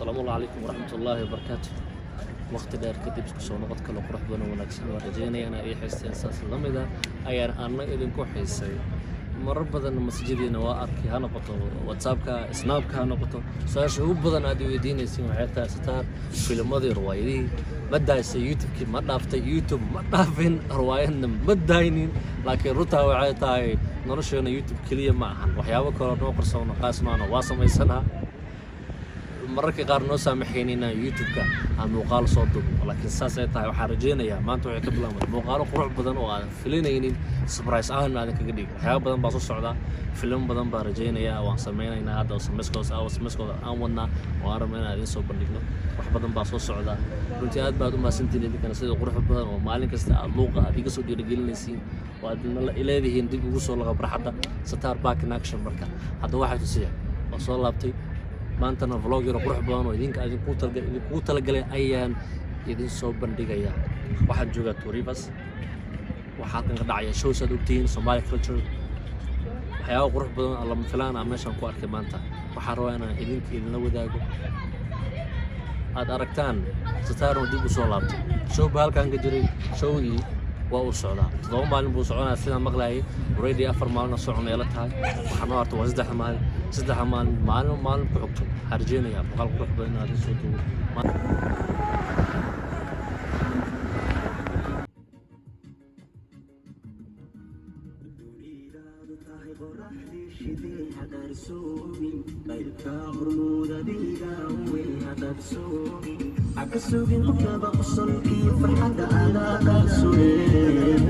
السلام الله عليكم ورحمة الله وبركاته. وقت dheer kadib isku soo noqod kale qurux badan oo wanaagsan waan rajeynaya in ay xiiseen saas lamida ayaan ana idinku xiisay marar badan masjidina waa arkay ha noqoto WhatsApp-ka Snap-ka ha noqoto saasha ugu badan aad weydiinaysiin waxay tahay sitar filmadii riwaayadii ma daaysa YouTube-ki ma dhaaftay YouTube ma dhaafin riwaayadna ma daaynin laakiin runta waxay tahay nolosheena YouTube kaliya ma ahan waxyaabo kale oo qarsoon qaasmaana waa sameysanaha mararka qaar noo saamaxaynina YouTube-ka aan muuqaal soo duubo laakiin saas ay tahay waxaan rajeynayaa maanta waxay ka bilaabmay muuqaalo qurux badan oo aan filinaynin surprise ahaan aan kaga dhigo waxyaabo badan baa soo socda film badan baan rajeynayaa waan sameynaynaa hadda samaskooda aan wadnaa oo aan rabnaa inaan soo bandhigno wax badan baa soo socda runtii aad baad u maasantiin idinkana sida qurux badan oo maalin kasta aad luuqa aad iga soo dhiirigelinaysiin oo aad leedihiin dib ugu soo laga barxadda Star Back in Action marka hadda waxay tusiyeen oo soo laabtay maantana vlog yar qurux badan oo idinku talagalay ayaan idin soo bandhigaya waxaan joogaa Touribas waxaa kan ka dhacaya shows aad ogtiin Somali culture waxyaabo qurux badan oo lama filaan ah meeshan ku arkay maanta waxaan rabaa inaan idinla wadaago aad aragtaan Star oo dib u soo laabtay show halkan ka jiray showgii waa u socdaa 7 maalin buu soconaa sidaan maqlaayay already 4 maalin soconay la tahay waxaan horta waa 3 maalin ku xigto harjeenaya boqol qurux badan aad soo duubo عكسوين قفنا بقصل كيف فرحة على قاسوين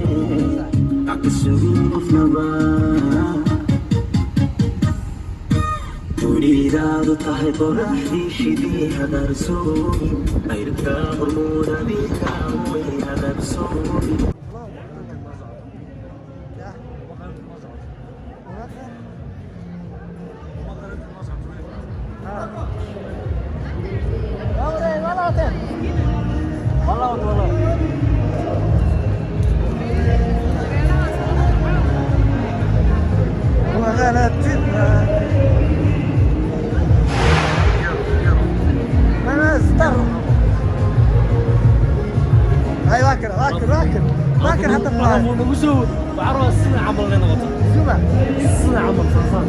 عكسوين قفنا تريد تطهي طرح دي شدي هذا رسومي غيرك غرمونا بيك عوي هذا رسومي هاي راكن حتى معاه وسود بعرف السنة عمل لنا وطن السنة عمل فرصان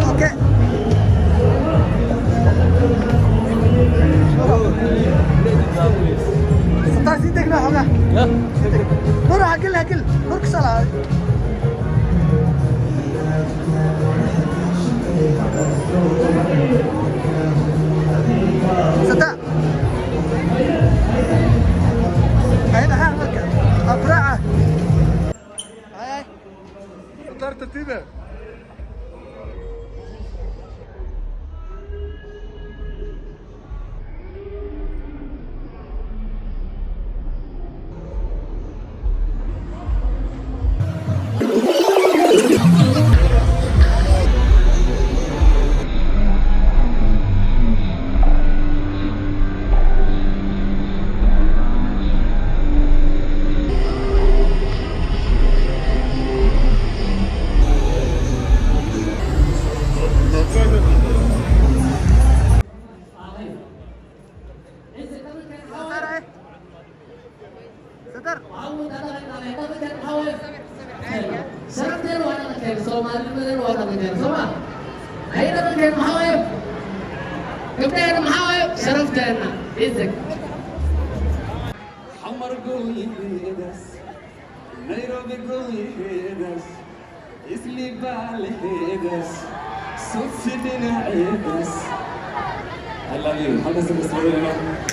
اوكي ستار سيدك لا حقا روح كلها روح صلاة ستار هيدا هاك أبرعة هاي ستار ترتيبه حمر قوي هيدس نيروبي قوي هيدس اسلي بالي هيدس صوت سيدنا هيدس I love you. How does it feel?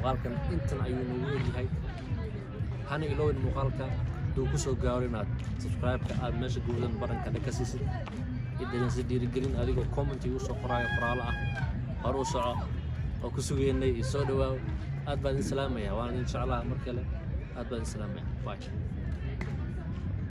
muuqaalkan intan ayuu noogu egyahay hana ilowin muuqaalka duu ku soo gaaro inaad subscribe-ka aad meesha guudan baranka ka siisid idinsi dhiirigelin adigoo comment igu soo qoraayo qoraalo ah hor u soco oo ku sugeynay soo dhawaaw aad baan idin salaamaya waan idin jeclaha mar kale aad baan idin salaamaya bye